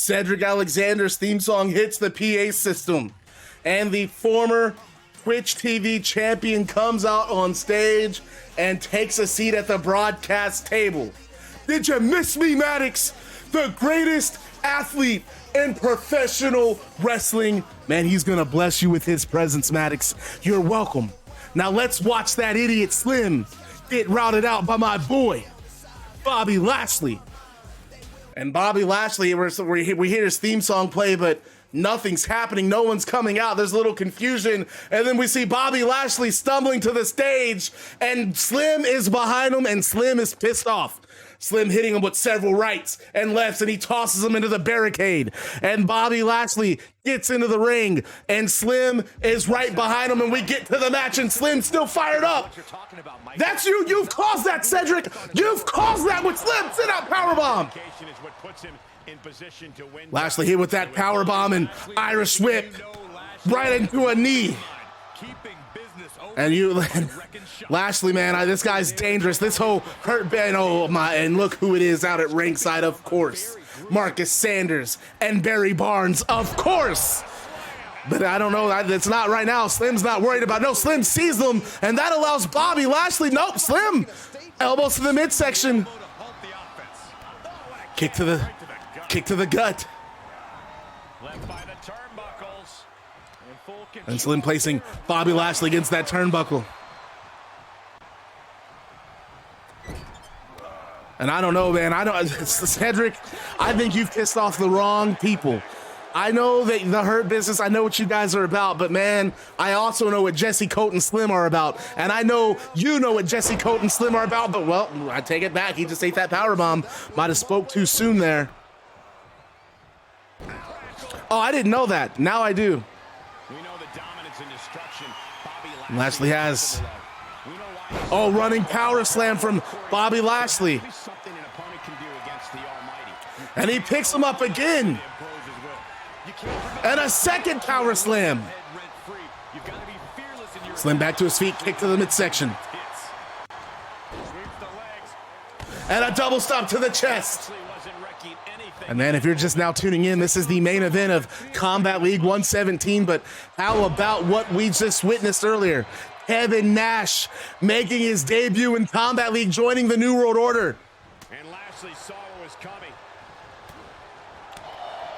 Cedric Alexander's theme song hits the PA system, and the former Twitch TV champion comes out on stage and takes a seat at the broadcast table. Did you miss me, Maddox? The greatest athlete in professional wrestling. Man, he's gonna bless you with his presence, Maddox. You're welcome. Now let's watch that idiot Slim get routed out by my boy, Bobby Lashley. And Bobby Lashley, we hear his theme song play, but nothing's happening. No one's coming out. There's a little confusion. And then we see Bobby Lashley stumbling to the stage, and Slim is behind him, and Slim is pissed off. Slim hitting him with several rights and lefts, and he tosses him into the barricade. And Bobby Lashley gets into the ring, and Slim is right behind him, and we get to the match, and Slim's still fired up. That's you. You've caused that, Cedric. You've caused that with Slim. Send out powerbomb. Lashley hit with that powerbomb and Irish whip right into a knee. And Lashley, man, this guy's dangerous. This whole hurt band, oh my, and look who it is out at ringside, of course. Marcus Sanders and Barry Barnes, of course. But I don't know, it's not right now. Slim's not worried about it. No, Slim sees them, and that allows Bobby Lashley, nope, Slim, elbows to the midsection. Kick to the gut. And Slim placing Bobby Lashley against that turnbuckle. And I don't know, man. Cedric, I think you've pissed off the wrong people. I know that the Hurt Business, I know what you guys are about, but man, I also know what Jesse Coat and Slim are about. And I know you know what Jesse Coat and Slim are about, but well, I take it back. He just ate that powerbomb. Might have spoke too soon there. Oh, I didn't know that. Now I do. Lashley has, running power slam from Bobby Lashley. And he picks him up again. And a second power slam. Slim back to his feet, kick to the midsection. And a double stop to the chest. And man, if you're just now tuning in, this is the main event of Combat League 117, but how about what we just witnessed earlier? Kevin Nash making his debut in Combat League, joining the New World Order. And Lashley saw what was coming.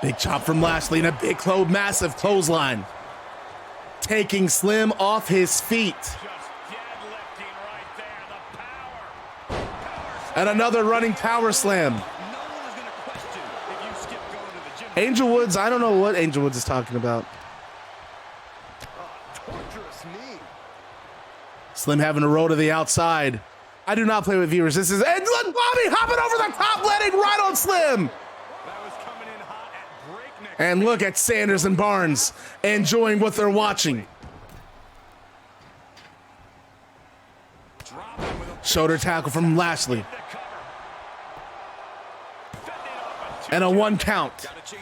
Big chop from Lashley and a big massive clothesline. Taking Slim off his feet. Just deadlifting right there, the power. And another running power slam. Angel Woods, I don't know what Angel Woods is talking about. Slim having to roll to the outside. I do not play with viewers. This is, and look, Bobby hopping over the top, landing right on Slim. That was coming in hot at breakneck. And look at Sanders and Barnes enjoying what they're watching. Shoulder tackle from Lashley. And a 1 count.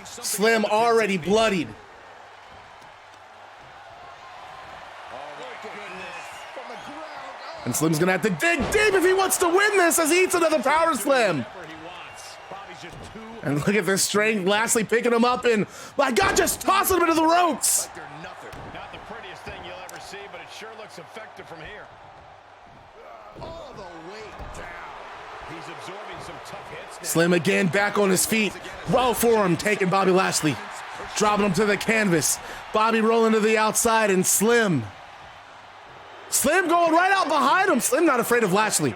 Slim already bloodied. And Slim's gonna have to dig deep if he wants to win this as he eats another power slam. And look at this strength. Lashley picking him up and, my God, just tossing him into the ropes. Not the prettiest thing you'll ever see, but it sure looks effective from here. All the way down. He's absorbing some tough hits now. Slim again back on his feet. Well for him, taking Bobby Lashley. Dropping him to the canvas. Bobby rolling to the outside, and Slim going right out behind him. Slim not afraid of Lashley.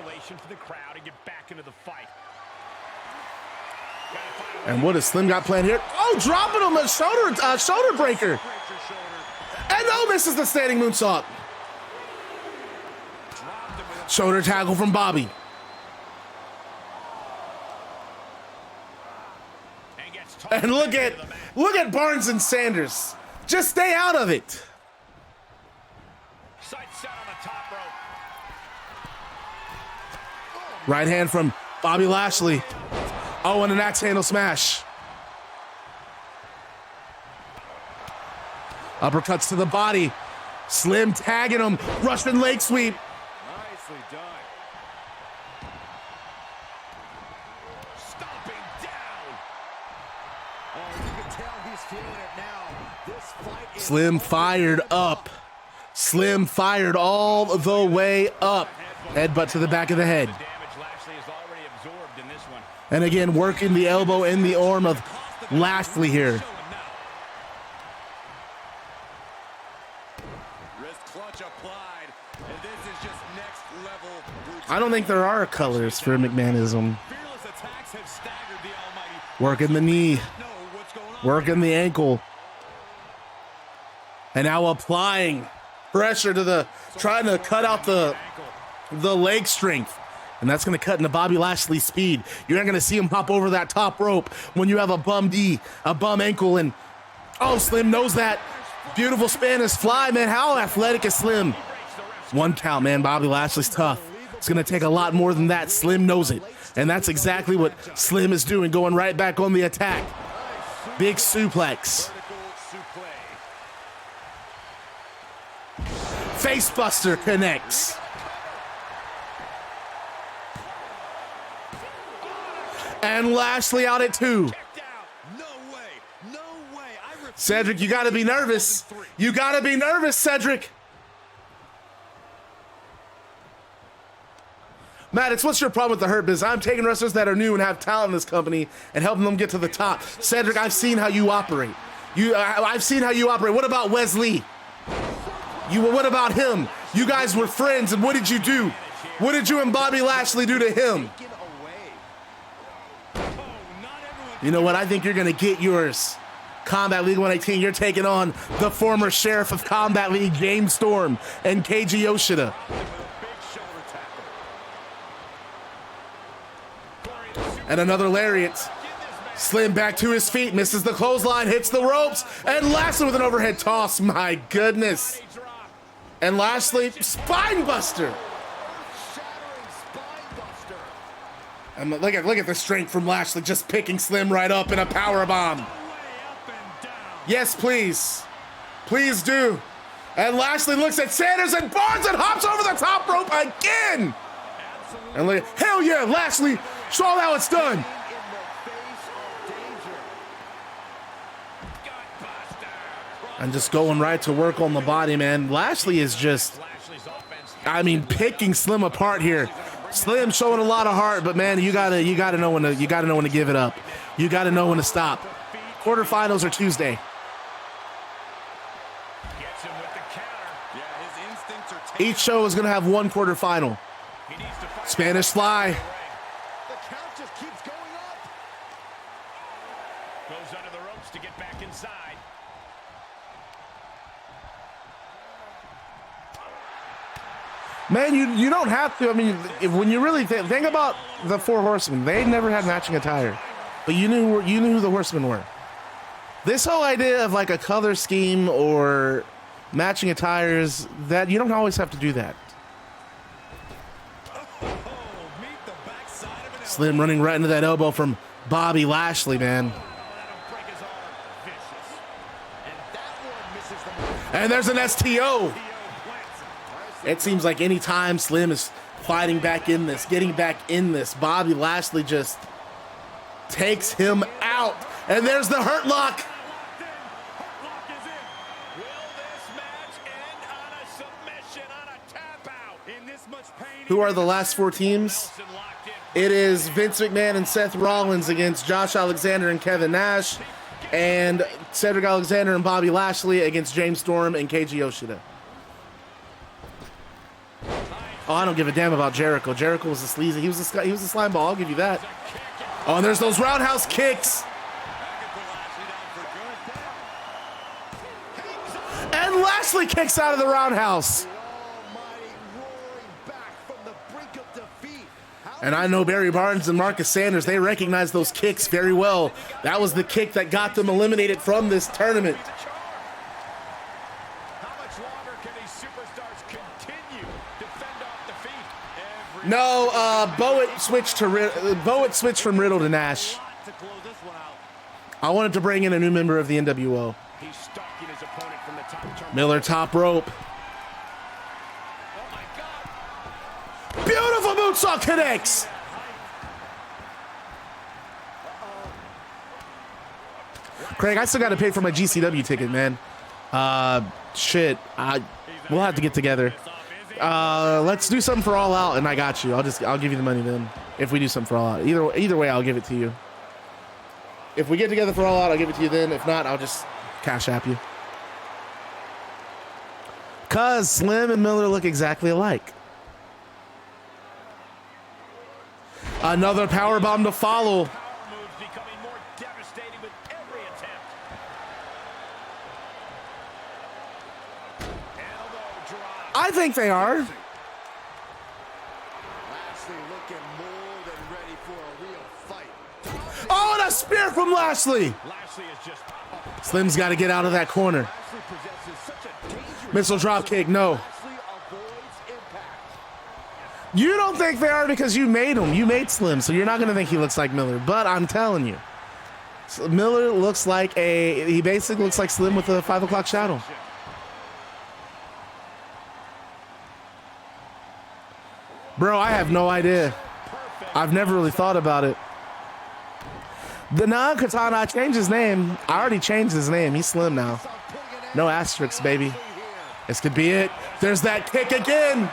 And what has Slim got planned here? Oh, dropping him a shoulder breaker. And no, misses the standing moonsault. Shoulder tackle from Bobby. And look at Barnes and Sanders. Just stay out of it. Right hand from Bobby Lashley. Oh, and an axe handle smash. Uppercuts to the body. Slim tagging him. Russian leg sweep. Nicely done. Stomping down. Slim fired up. Slim fired all the way up. Headbutt to the back of the head. And again, working the elbow and the arm of Lashley here. I don't think there are colors for McMahonism. Working the knee. Working the ankle. And now applying pressure to the, trying to cut out the leg strength. And that's going to cut into Bobby Lashley's speed. You're not going to see him hop over that top rope when you have a bum knee, a bum ankle, and oh, Slim knows that. Beautiful Spanish fly, man. How athletic is Slim? One count, man. Bobby Lashley's tough. It's going to take a lot more than that. Slim knows it. And that's exactly what Slim is doing, going right back on the attack. Big suplex. Facebuster connects. And Lashley out at 2. Cedric, you got to be nervous. You got to be nervous, Cedric. Maddox, what's your problem with the Hurt Business? I'm taking wrestlers that are new and have talent in this company and helping them get to the top. Cedric, I've seen how you operate. I've seen how you operate. What about Wesley? What about him? You guys were friends, and what did you do? What did you and Bobby Lashley do to him? You know what? I think you're going to get yours. Combat League 118, you're taking on the former sheriff of Combat League, James Storm, and Keiji Yoshida. And another lariat. Slim back to his feet, misses the clothesline, hits the ropes, and Lashley with an overhead toss. My goodness. And Lashley, spine buster. And look at the strength from Lashley, just picking Slim right up in a power bomb. Yes, please. Please do. And Lashley looks at Sanders and Barnes and hops over the top rope again. And look, hell yeah, Lashley, show how it's done. And just going right to work on the body, man. Lashley is just, I mean, picking Slim apart here. Slim showing a lot of heart, but man, you gotta know when to give it up. You gotta know when to stop. Quarterfinals are Tuesday. Each show is gonna have one quarterfinal. Spanish fly. The count just keeps going up. Goes under the ropes to get back inside. Man, you don't have to. I mean, when you really think about the Four Horsemen, they never had matching attire, but you knew who the Horsemen were. This whole idea of like a color scheme or matching attires, that you don't always have to do that. Slim running right into that elbow from Bobby Lashley, man. And there's an STO. It seems like any time Slim is fighting back in this, getting back in this, Bobby Lashley just takes him out. And there's the Hurt Lock. Who are the last 4 teams? It is Vince McMahon and Seth Rollins against Josh Alexander and Kevin Nash, and Cedric Alexander and Bobby Lashley against James Storm and Keiji Yoshida. Oh, I don't give a damn about Jericho. Jericho was a sleazy. He was a slime ball. I'll give you that. Oh, and there's those roundhouse kicks. And Lashley kicks out of the roundhouse. And I know Barry Barnes and Marcus Sanders, they recognize those kicks very well. That was the kick that got them eliminated from this tournament. How much longer can these superstars continue to fend off defeat? No, Bowitt switched from Riddle to Nash. I wanted to bring in a new member of the NWO. He's stalking his opponent from the top. Miller top rope. Beautiful moonsault connects. Craig, I still got to pay for my GCW ticket, man. Shit. We'll have to get together. Let's do something for All Out, and I got you. I'll give you the money then. If we do something for All Out, either way, I'll give it to you. If we get together for All Out, I'll give it to you then. If not, I'll just cash app you. Cause Slim and Miller look exactly alike. Another power bomb to follow. I think they are. Lashley looking more than ready for a real fight. Oh, and a spear from Lashley. Slim's got to get out of that corner. Missile drop kick, no. You don't think they are because you made him. You made Slim, so you're not going to think he looks like Miller. But I'm telling you, Miller looks like he basically looks like Slim with a 5 o'clock shadow. Bro, I have no idea. I've never really thought about it. The non-Katana changed his name. I already changed his name. He's Slim now. No asterisks, baby. This could be it. There's that kick again.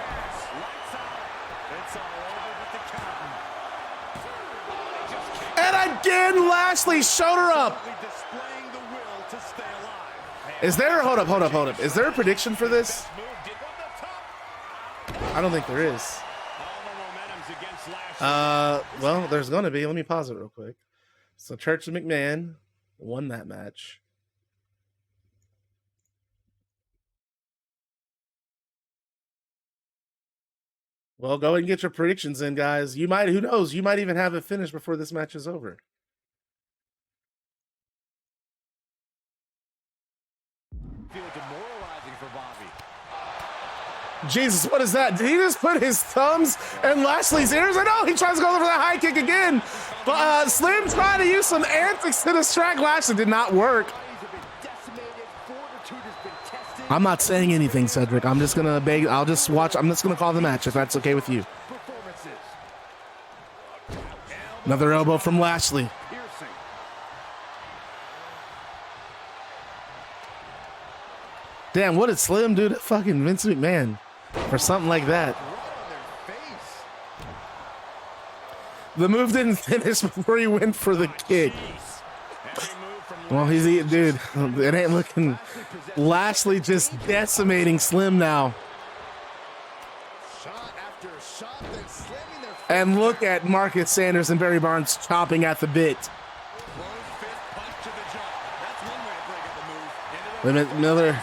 And again, Lashley showed her up. Is there, hold up. Is there a prediction for this? I don't think there is. Well, there's going to be. Let me pause it real quick. So Church and McMahon won that match. Well, go and get your predictions in, guys. You might, who knows? You might even have it finished before this match is over. Feel demoralizing for Bobby. Jesus, what is that? Did he just put his thumbs in Lashley's ears? I know he tries to go for that high kick again. But Slim trying to use some antics to distract Lashley. Did not work. I'm not saying anything, Cedric. I'm just gonna beg. I'll just watch. I'm just gonna call the match if that's okay with you. Another elbow from Lashley. Damn, what did Slim do to fucking Vince McMahon for something like that? The move didn't finish before he went for the kick. Well, he's eating, dude. It ain't looking. Lashley just decimating Slim now. And look at Marcus Sanders and Barry Barnes chopping at the bit. Miller.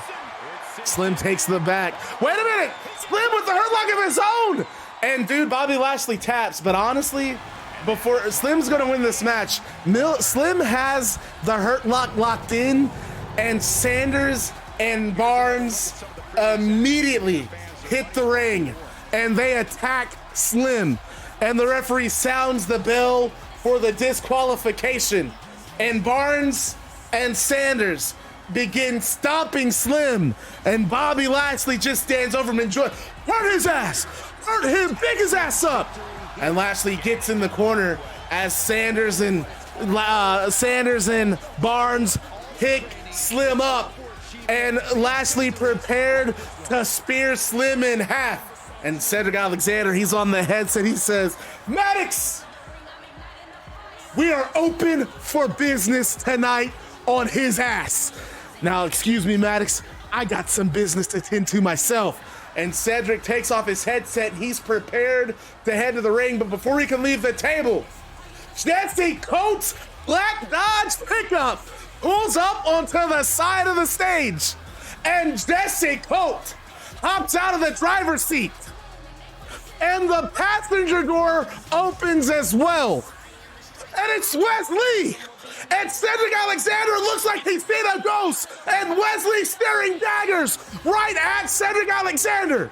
Slim takes the back. Wait a minute! Slim with the hurt lock of his own! And dude, Bobby Lashley taps, but honestly, before Slim's gonna win this match, Slim has the hurt lock locked in, and Sanders and Barnes immediately hit the ring, and they attack Slim. And the referee sounds the bell for the disqualification. And Barnes and Sanders begin stomping Slim, and Bobby Lashley just stands over him and hurt his ass, hurt him, pick his ass up. And Lashley gets in the corner as Sanders and Barnes pick Slim up, and Lashley prepared to spear Slim in half. And Cedric Alexander, he's on the headset, he says, "Maddox, we are open for business tonight on his ass." Now, excuse me, Maddox, I got some business to tend to myself. And Cedric takes off his headset. He's prepared to head to the ring, but before he can leave the table, Jesse Coates' black Dodge pickup pulls up onto the side of the stage. And Jesse Coates hops out of the driver's seat. And the passenger door opens as well. And it's Wesley. And Cedric Alexander looks like he's seen a ghost, and Wesley staring daggers right at Cedric Alexander.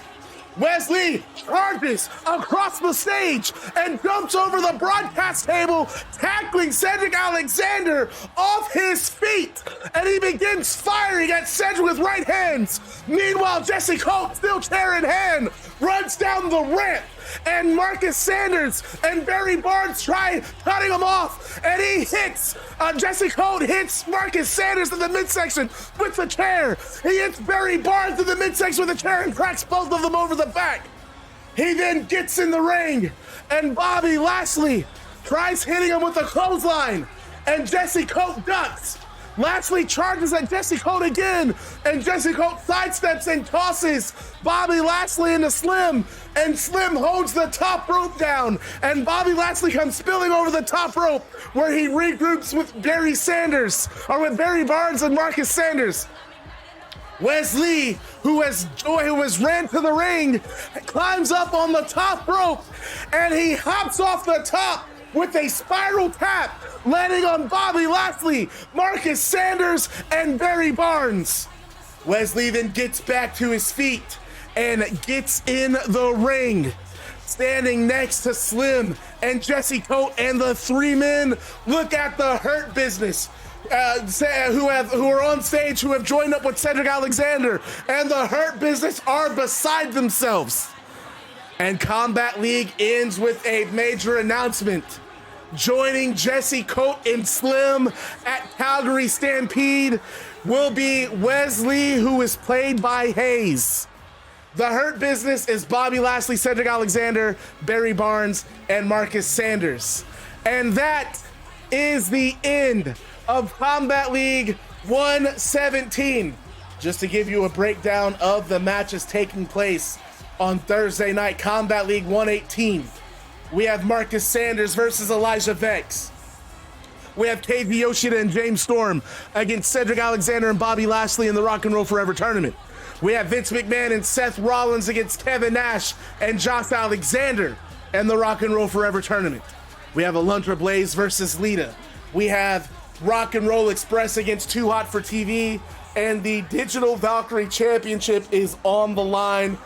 Wesley charges across the stage and jumps over the broadcast table, tackling Cedric Alexander off his feet, and he begins firing at Cedric with right hands. Meanwhile, Jesse Coates, still chair in hand, runs down the ramp and Marcus Sanders and Barry Barnes try cutting him off, and he hits, Jesse Colt hits Marcus Sanders in the midsection with the chair. He hits Barry Barnes in the midsection with the chair and cracks both of them over the back. He then gets in the ring, and Bobby Lashley tries hitting him with a clothesline, and Jesse Colt ducks. Lashley charges at Jesse Colt again, and Jesse Colt sidesteps and tosses Bobby Lashley into Slim, and Slim holds the top rope down, and Bobby Lashley comes spilling over the top rope, where he regroups with Barry Barnes and Marcus Sanders. Wesley, who has ran to the ring, climbs up on the top rope, and he hops off the top with a spiral tap, landing on Bobby Lashley, Marcus Sanders, and Barry Barnes. Wesley then gets back to his feet and gets in the ring. Standing next to Slim and Jesse Colt, and the three men look at the Hurt Business, who are on stage, who have joined up with Cedric Alexander, and the Hurt Business are beside themselves. And Combat League ends with a major announcement. Joining Jesse Colt and Slim at Calgary Stampede will be Wesley, who is played by Hayes. The Hurt Business is Bobby Lashley, Cedric Alexander, Barry Barnes, and Marcus Sanders. And that is the end of Combat League 117. Just to give you a breakdown of the matches taking place on Thursday night, Combat League 118. We have Marcus Sanders versus Elijah Vex. We have KV Yoshida and James Storm against Cedric Alexander and Bobby Lashley in the Rock and Roll Forever tournament. We have Vince McMahon and Seth Rollins against Kevin Nash and Josh Alexander in the Rock and Roll Forever tournament. We have Alundra Blaze versus Lita. We have Rock and Roll Express against Too Hot for TV, and the Digital Valkyrie Championship is on the line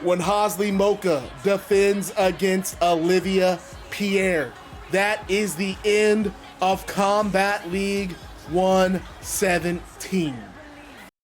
when Hosley Mocha defends against Olivia Pierre. That is the end of Combat League 117.